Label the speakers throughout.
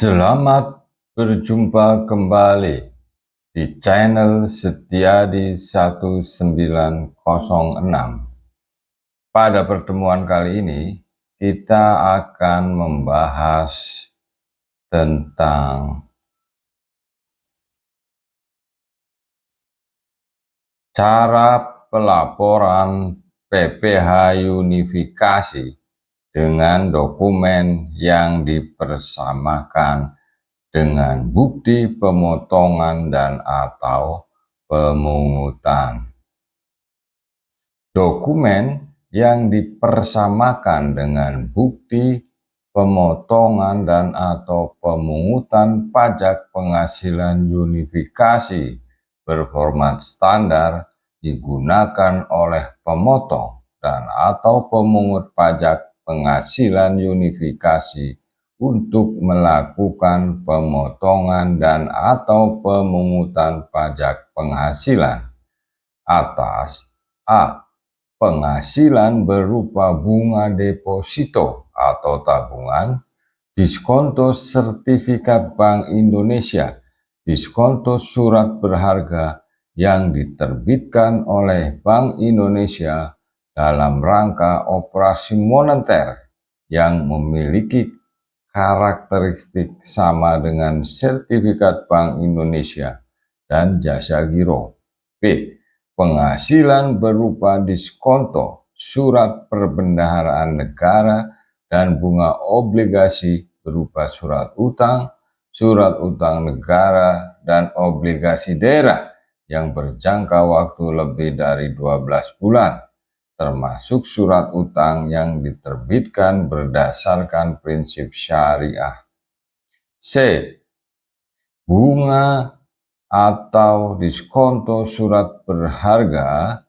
Speaker 1: Selamat berjumpa kembali di channel Setiadi 1906. Pada pertemuan kali ini, kita akan membahas tentang cara pelaporan PPh unifikasi dengan dokumen yang dipersamakan dengan bukti pemotongan dan atau pemungutan. Dokumen yang dipersamakan dengan bukti pemotongan dan atau pemungutan pajak penghasilan unifikasi berformat standar digunakan oleh pemotong dan atau pemungut pajak penghasilan unifikasi untuk melakukan pemotongan dan atau pemungutan pajak penghasilan atas a. penghasilan berupa bunga deposito atau tabungan, diskonto sertifikat Bank Indonesia, diskonto surat berharga yang diterbitkan oleh Bank Indonesia dalam rangka operasi moneter yang memiliki karakteristik sama dengan sertifikat Bank Indonesia dan jasa giro. B. Penghasilan berupa diskonto, surat perbendaharaan negara, dan bunga obligasi berupa surat utang negara, dan obligasi daerah yang berjangka waktu lebih dari 12 bulan. Termasuk surat utang yang diterbitkan berdasarkan prinsip syariah. C. Bunga atau diskonto surat berharga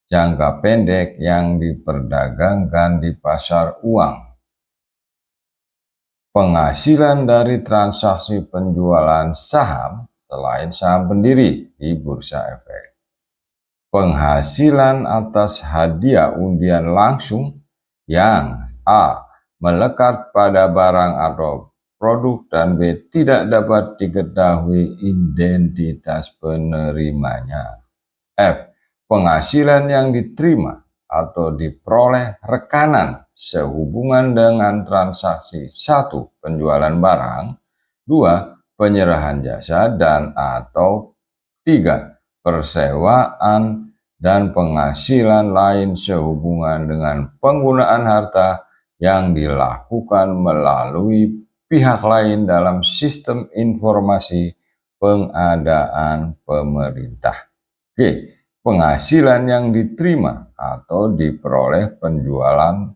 Speaker 1: jangka pendek yang diperdagangkan di pasar uang. Penghasilan dari transaksi penjualan saham selain saham pendiri di Bursa Efek. Penghasilan atas hadiah undian langsung yang a. melekat pada barang atau produk dan b. tidak dapat diketahui identitas penerimanya. F. Penghasilan yang diterima atau diperoleh rekanan sehubungan dengan transaksi 1. penjualan barang, 2. penyerahan jasa, dan atau 3. persewaan dan penghasilan lain sehubungan dengan penggunaan harta yang dilakukan melalui pihak lain dalam sistem informasi pengadaan pemerintah. G. Penghasilan yang diterima atau diperoleh penjualan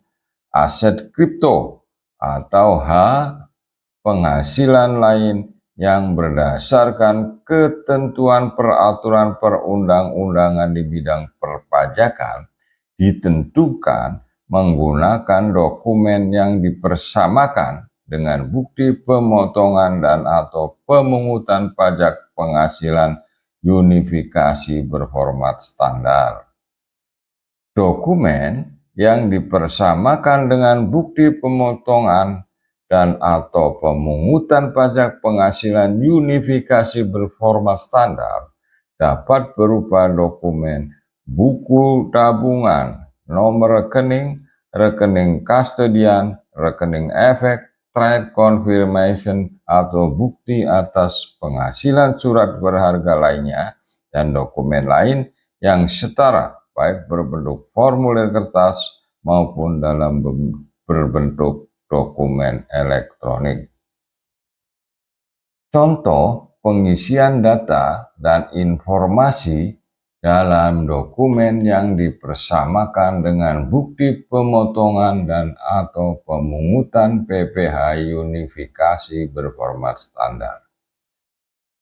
Speaker 1: aset kripto, atau H. penghasilan lain yang berdasarkan ketentuan peraturan perundang-undangan di bidang perpajakan ditentukan menggunakan dokumen yang dipersamakan dengan bukti pemotongan dan atau pemungutan pajak penghasilan unifikasi berformat standar. Dokumen yang dipersamakan dengan bukti pemotongan dan atau pemungutan pajak penghasilan unifikasi berformat standar dapat berupa dokumen buku tabungan, nomor rekening, rekening kustodian, rekening efek, trade confirmation, atau bukti atas penghasilan surat berharga lainnya, dan dokumen lain yang setara baik berbentuk formulir kertas maupun dalam berbentuk dokumen elektronik. Contoh pengisian data dan informasi dalam dokumen yang dipersamakan dengan bukti pemotongan dan atau pemungutan PPh unifikasi berformat standar.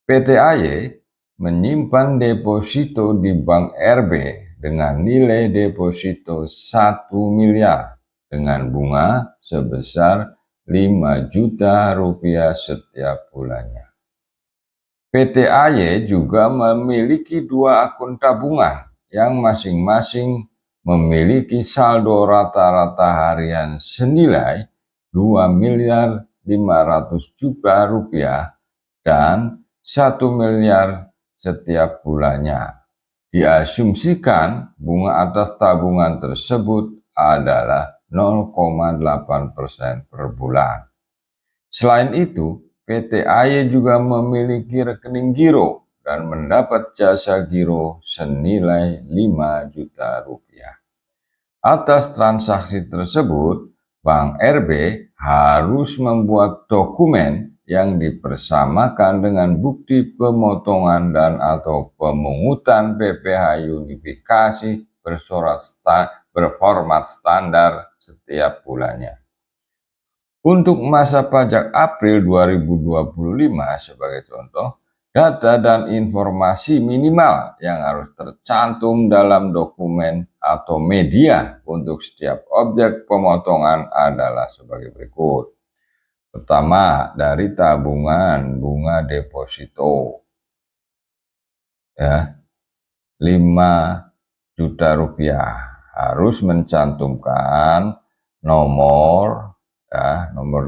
Speaker 1: PT AY menyimpan deposito di Bank RB dengan nilai deposito 1 miliar dengan bunga sebesar 5 juta rupiah setiap bulannya. PT AY juga memiliki 2 akun tabungan yang masing-masing memiliki saldo rata-rata harian senilai 2 miliar juta rupiah dan 1 miliar setiap bulannya. Diasumsikan bunga atas tabungan tersebut adalah 0,8% per bulan. Selain itu, PT AY juga memiliki rekening giro dan mendapat jasa giro senilai 5 juta rupiah. Atas transaksi tersebut, Bank RB harus membuat dokumen yang dipersamakan dengan bukti pemotongan dan atau pemungutan PPh unifikasi berformat standar setiap bulannya. Untuk masa pajak April 2025 sebagai contoh, data dan informasi minimal yang harus tercantum dalam dokumen atau media untuk setiap objek pemotongan adalah sebagai berikut. Pertama, dari tabungan bunga deposito, ya, 5 juta rupiah harus mencantumkan nomor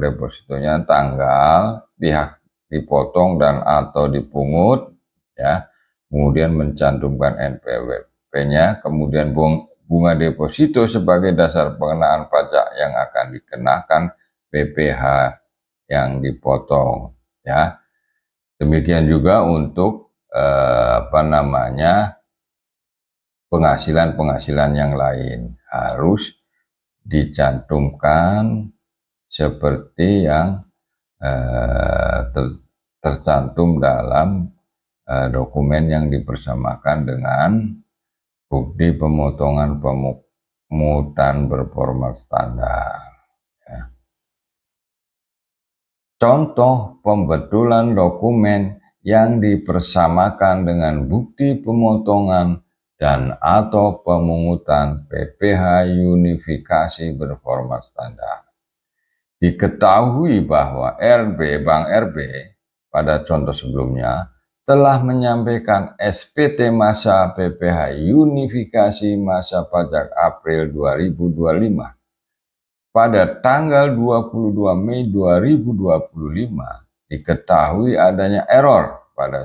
Speaker 1: depositonya, tanggal, pihak dipotong dan atau dipungut, ya, kemudian mencantumkan NPWP-nya, kemudian bunga deposito sebagai dasar pengenaan pajak yang akan dikenakan PPh yang dipotong, ya. Demikian juga untuk penghasilan yang lain harus dicantumkan seperti yang tercantum dalam dokumen yang dipersamakan dengan bukti pemotongan pemungutan berformat standar. Ya. Contoh pembetulan dokumen yang dipersamakan dengan bukti pemotongan dan atau pemungutan PPh unifikasi berformat standar. Diketahui bahwa Bank RB pada contoh sebelumnya telah menyampaikan SPT masa PPh unifikasi masa pajak April 2025. Pada tanggal 22 Mei 2025 diketahui adanya error pada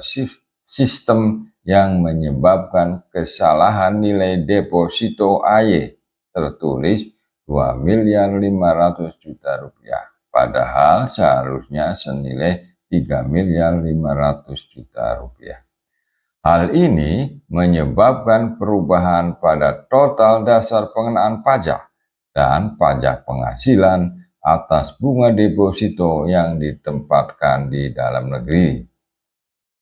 Speaker 1: sistem yang menyebabkan kesalahan nilai deposito AY tertulis 2.500.000.000 rupiah, padahal seharusnya senilai 3.500.000.000 rupiah. Hal ini menyebabkan perubahan pada total dasar pengenaan pajak dan pajak penghasilan atas bunga deposito yang ditempatkan di dalam negeri.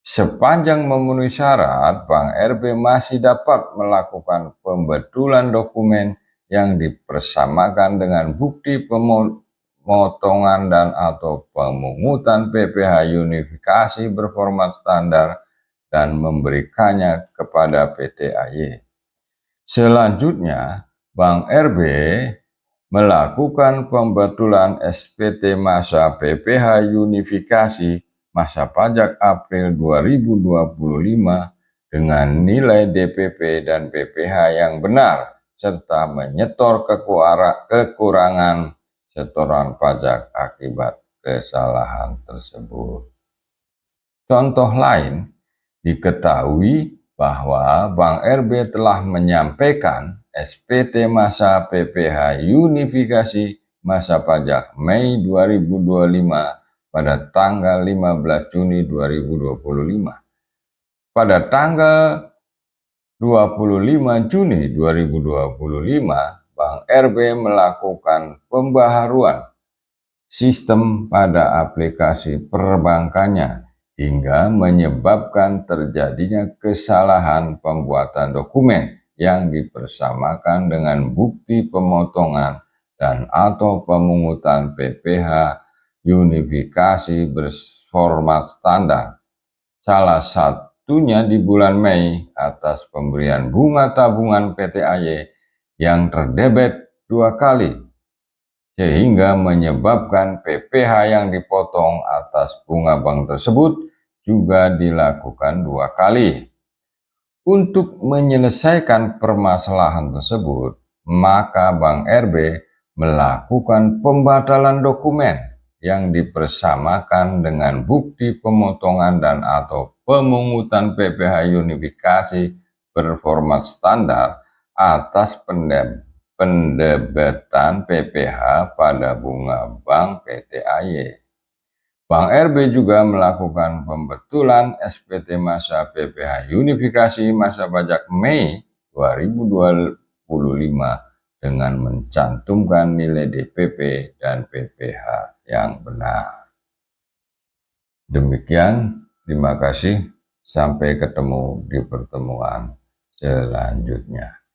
Speaker 1: Sepanjang memenuhi syarat, Bank RB masih dapat melakukan pembetulan dokumen yang dipersamakan dengan bukti pemotongan dan atau pemungutan PPh unifikasi berformat standar dan memberikannya kepada PT AY. Selanjutnya, Bank RB melakukan pembetulan SPT masa PPh unifikasi masa pajak April 2025 dengan nilai DPP dan PPh yang benar serta menyetor kekurangan setoran pajak akibat kesalahan tersebut. Contoh lain, diketahui bahwa Bank RB telah menyampaikan SPT masa PPh unifikasi masa pajak Mei 2025 pada tanggal 15 Juni 2025. Pada tanggal 25 Juni 2025, Bank RB melakukan pembaharuan sistem pada aplikasi perbankannya hingga menyebabkan terjadinya kesalahan pembuatan dokumen yang dipersamakan dengan bukti pemotongan dan atau pemungutan PPh unifikasi berformat standar. Salah satunya di bulan Mei atas pemberian bunga tabungan PT AY yang terdebet 2 kali, sehingga menyebabkan PPh yang dipotong atas bunga bank tersebut juga dilakukan 2 kali. Untuk menyelesaikan permasalahan tersebut, maka Bank RB melakukan pembatalan dokumen yang dipersamakan dengan bukti pemotongan dan atau pemungutan PPh unifikasi berformat standar atas pendebetan PPh pada bunga bank PT AY. Bank RB juga melakukan pembetulan SPT masa PPh unifikasi masa pajak Mei 2025 dengan mencantumkan nilai DPP dan PPh yang benar. Demikian, terima kasih. Sampai ketemu di pertemuan selanjutnya.